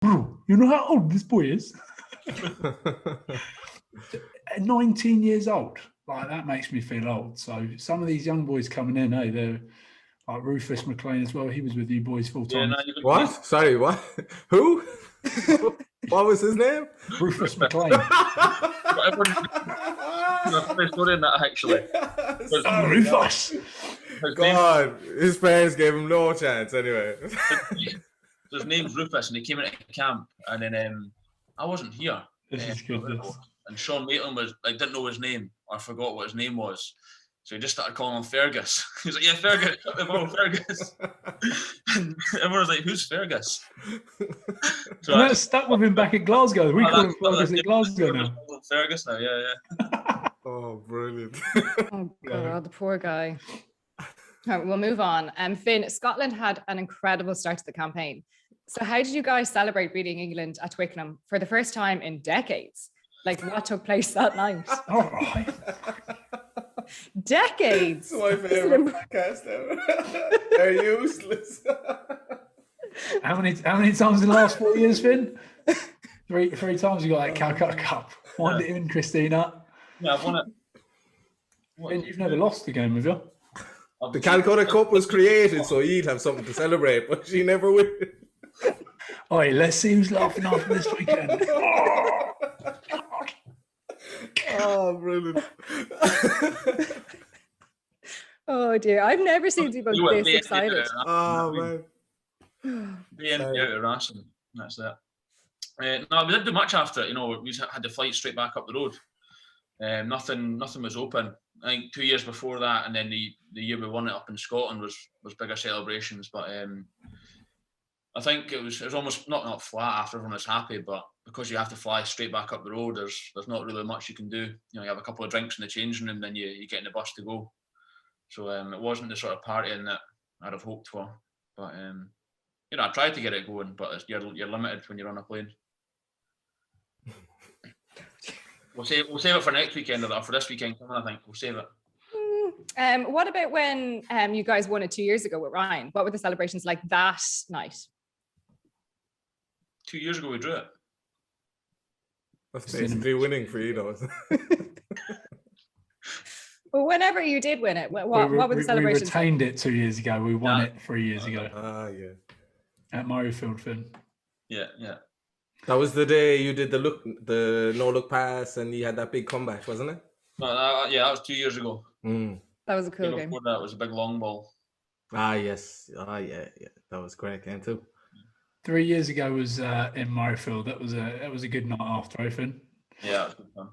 bro, you know how old this boy is? At 19 years old, like that makes me feel old. So some of these young boys coming in, they're like Rufus McLean as well. He was with you boys full time. What? Sorry, what? Who? What was his name? Rufus McLean. Story in that actually. Rufus. God, his parents gave him no chance anyway. His name's Rufus, and he came into camp, and then I wasn't here. This is good. And Sean Maitland didn't know his name, or forgot what his name was. So he just started calling him Fergus. He was like, yeah, Fergus, shut the ball, Fergus. And everyone was like, who's Fergus? So that stuck with him back at Glasgow. We call him Fergus at Glasgow now. Fergus now, yeah. Oh, brilliant. Oh, God, the poor guy. All right, we'll move on. Finn, Scotland had an incredible start to the campaign. So how did you guys celebrate beating England at Twickenham for the first time in decades? Like, what took place that night? All right. Decades. It's my favorite podcast ever. They're useless. How many times in the last 4 years, Finn? Three times you got that Calcutta Cup. Won it in Christina. Yeah, I've won it. Finn, you've never lost the game, have you? The Calcutta Cup was created so you'd have something to celebrate, but she never will. Oi, let's see who's laughing after this weekend. Oh, brilliant. Oh, dear. I've never seen Zebo this excited. Oh, man. Being out of ration. That's it. No, we didn't do much after it. You know, we had the flight straight back up the road. Nothing was open. I think 2 years before that, and then the year we won it up in Scotland was bigger celebrations. But I think it was almost not flat after everyone was happy, but because you have to fly straight back up the road, there's not really much you can do. You know, you have a couple of drinks in the changing room, then you get in the bus to go. So it wasn't the sort of partying that I'd have hoped for. But you know, I tried to get it going, but you're limited when you're on a plane. We'll save it for next weekend or for this weekend coming. I think we'll save it. What about when you guys won it 2 years ago with Ryan? What were the celebrations like that night? 2 years ago we drew it. That's basically winning for you, though. Well, whenever you did win it, what were the celebrations? We retained it 2 years ago. We won it 3 years ago. Yeah. At Murrayfield, Finn. Yeah. That was the day you did the no look pass, and you had that big comeback, wasn't it? Yeah, that was 2 years ago. Mm. That was a cool game. Before that was a big long ball. Yes. Yeah. That was a great game too. 3 years ago was in Murrayfield. That was a good night after, Finn. Yeah, it was good fun.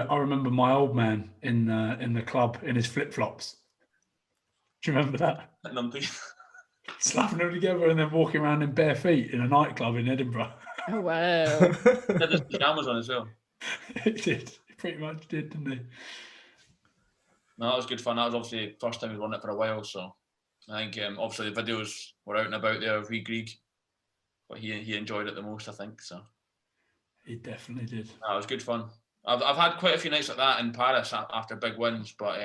I remember my old man in the club in his flip flops. Do you remember that? Slapping them together and then walking around in bare feet in a nightclub in Edinburgh. Oh wow! He had his pajamas on as well. He did. He pretty much did, didn't he? No, that was good fun. That was obviously the first time we'd won it for a while, so I think obviously the videos were out and about there of Grieg, but he enjoyed it the most, I think. So he definitely did. That was good fun. I've had quite a few nights like that in Paris after big wins, but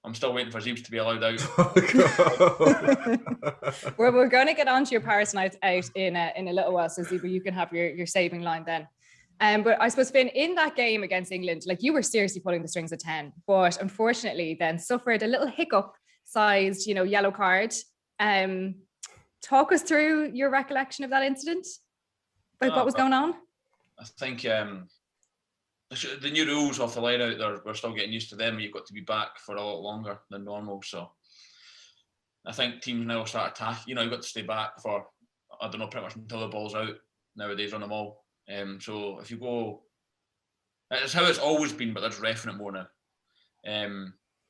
I'm still waiting for Zebes to be allowed out. We're going to get onto your Paris nights out in a little while, so Zebo, you can have your saving line then. But I suppose, Finn, in that game against England, like you were seriously pulling the strings at 10, but unfortunately then suffered a little hiccup-sized, yellow card. Talk us through your recollection of that incident, like what was going on? I think the new rules off the line out there, we're still getting used to them. You've got to be back for a lot longer than normal. So I think teams now start attacking. You've got to stay back for, I don't know, pretty much until the ball's out nowadays on them all. So if you go, it's how it's always been, but they're just reffing it more now.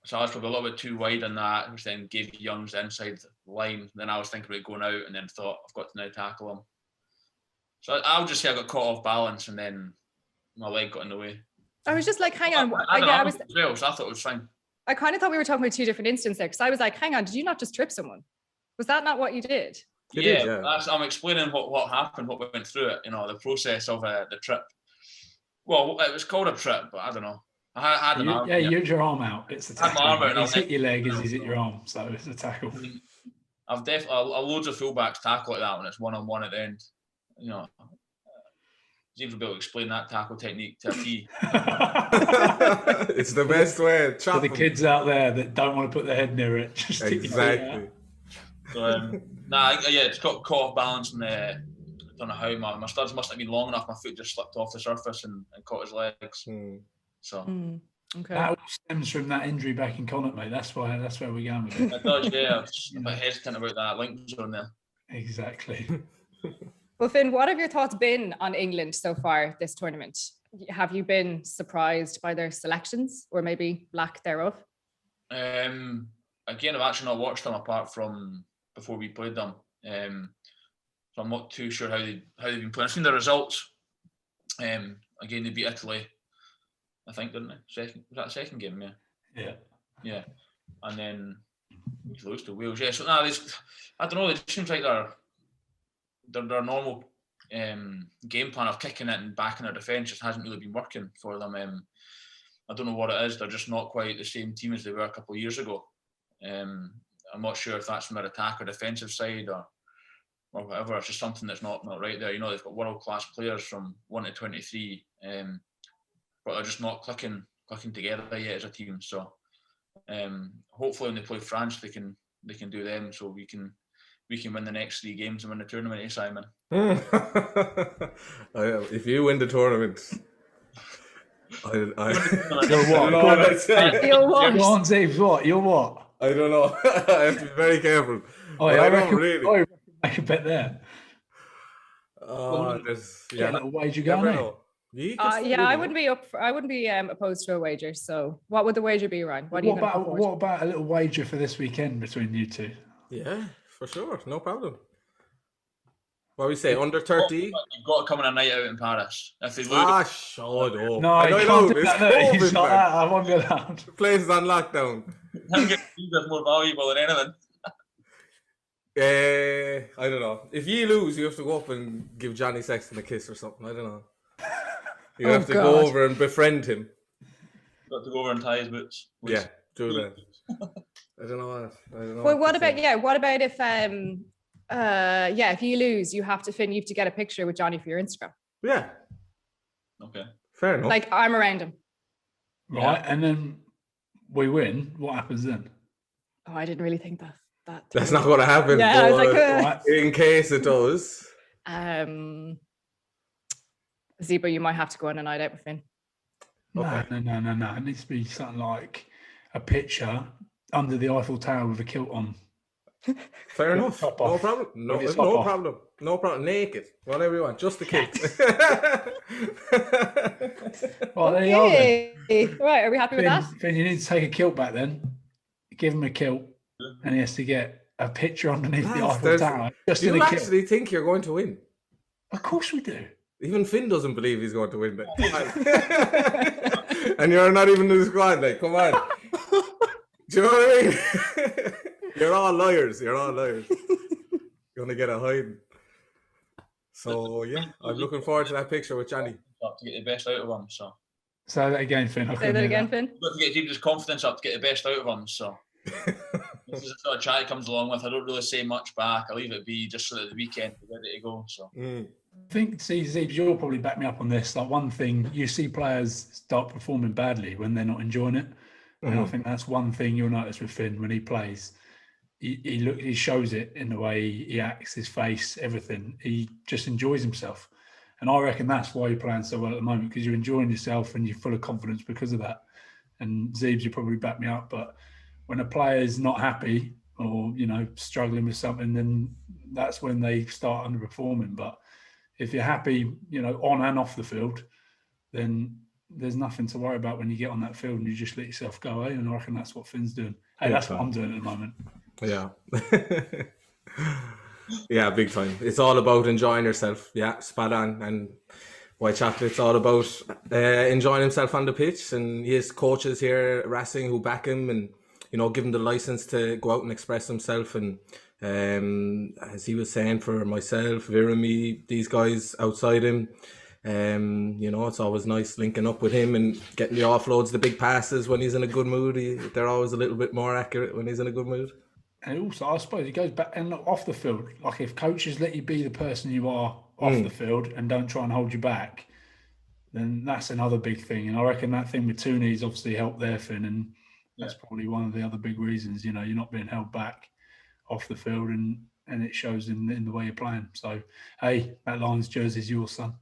So I was probably a little bit too wide on that, which then gave Youngs the inside line. Then I was thinking about going out and then thought, I've got to now tackle him. So I'll just say I got caught off balance and then my leg got in the way. I was just like, hang on. So I thought it was fine. I kind of thought we were talking about two different instances there, because I was like, hang on, did you not just trip someone? Was that not what you did? I'm explaining what happened, what went through it, the process of the trip. Well, it was called a trip, but I don't know. I had an arm. Yeah, you had your arm out. It's a tackle. I had my arm out. He's hit your leg as he's hit your arm, so it's a tackle. I've definitely loads of fullbacks tackle like that when it's one-on-one at the end. you know, James will be able to explain that tackle technique to a T. It's the best way. For the kids out there that don't want to put their head near it, just exactly. So, it's got caught off balance, and I don't know how my studs must have been long enough. My foot just slipped off the surface and caught his legs. So okay. That all stems from that injury back in Connacht, mate. That's where we're going with it. It does, yeah. I was a bit hesitant about that link zone there. Exactly. Well, Finn, what have your thoughts been on England so far this tournament? Have you been surprised by their selections or maybe lack thereof? Again, I've actually not watched them apart from before we played them. So I'm not too sure how they've been playing. I've seen the results. Again, they beat Italy, I think, didn't they? Was that the second game? Yeah. Yeah. And then we lose to Wales. Yeah. So I don't know. It seems like their normal game plan of kicking it and backing their defence just hasn't really been working for them. I don't know what it is. They're just not quite the same team as they were a couple of years ago. I'm not sure if that's from their attack or defensive side or whatever. It's just something that's not right there. You know, they've got world-class players from 1 to 23, but they're just not clicking together yet as a team. So hopefully when they play France, they can do them, so we can win the next 3 games and win the tournament, Simon? If you win the tournament, You'll what? Zebes, what? You'll what? I don't know. I have to be very careful. I reckon make a bet there. Yeah, a little wager going on. I wouldn't be opposed to a wager. So what would the wager be, Ryan? What about a little wager for this weekend between you two? Yeah, for sure. No problem. What do we say? Under 30? You've got to come on a night out in Paris. If they lose, shut up. No, you can't do that. He's not that. I won't be allowed. The place is on lockdown. That's more valuable than anything. I don't know. If you lose, you have to go up and give Johnny Sexton a kiss or something. I don't know. You have to go over and befriend him. Got to go over and tie his boots. Yeah, do that. I don't know. Well, what about if if you lose, you have to get a picture with Johnny for your Instagram. Yeah. Okay. Fair enough. Like I'm around him. Right, and then we win. What happens then? Oh, I didn't really think that. That's not going to happen. Yeah, I was like, in case it does. Zebo, you might have to go on a night out with Finn. Okay. No. It needs to be something like a picture under the Eiffel Tower with a kilt on. Fair enough. No problem. No problem. Naked. Whatever you want. Just the kilt. Well, there you are then. Right, are we happy with that? Finn, you need to take a kilt back then. Give him a kilt. And he has to get a picture underneath the Eiffel Tower. Do you actually think you're going to win? Of course we do. Even Finn doesn't believe he's going to win. And you're not even in the squad. Like, come on. Do you know what I mean? You're all liars. You're going to get a hiding. So, yeah, I'm looking forward to that picture with Johnny. To get the best out of him, so. Say that again, Finn. Say that again, Finn. Got to get James' confidence up to get the best out of him, so. This is a sort of chat he comes along with. I don't really say much back. I leave it be just so that the weekend is ready to go. So I think, Zebes, you'll probably back me up on this. Like one thing, you see players start performing badly when they're not enjoying it, and I think that's one thing you'll notice with Finn when he plays. He shows it in the way he acts, his face, everything. He just enjoys himself, and I reckon that's why you're playing so well at the moment, because you're enjoying yourself and you're full of confidence because of that. And Zebes, you probably back me up, but when a player is not happy or, struggling with something, then that's when they start underperforming. But if you're happy, on and off the field, then there's nothing to worry about when you get on that field and you just let yourself go. And I reckon that's what Finn's doing. Hey, that's what I'm doing at the moment. Yeah. Yeah, big time. It's all about enjoying yourself. Yeah, spot on. And White Chocolate's all about enjoying himself on the pitch. And he has coaches here, Racing, who back him and, give him the license to go out and express himself. And as he was saying, for myself, Virami, these guys outside him, it's always nice linking up with him and getting the offloads, the big passes when he's in a good mood. They're always a little bit more accurate when he's in a good mood. And also, I suppose it goes back and off the field. Like if coaches let you be the person you are off the field and don't try and hold you back, then that's another big thing. And I reckon that thing with two knees obviously helped their fin, and that's probably one of the other big reasons. You know, you're not being held back off the field, and it shows in the way you're playing. So, hey, that Lions jersey is yours, son.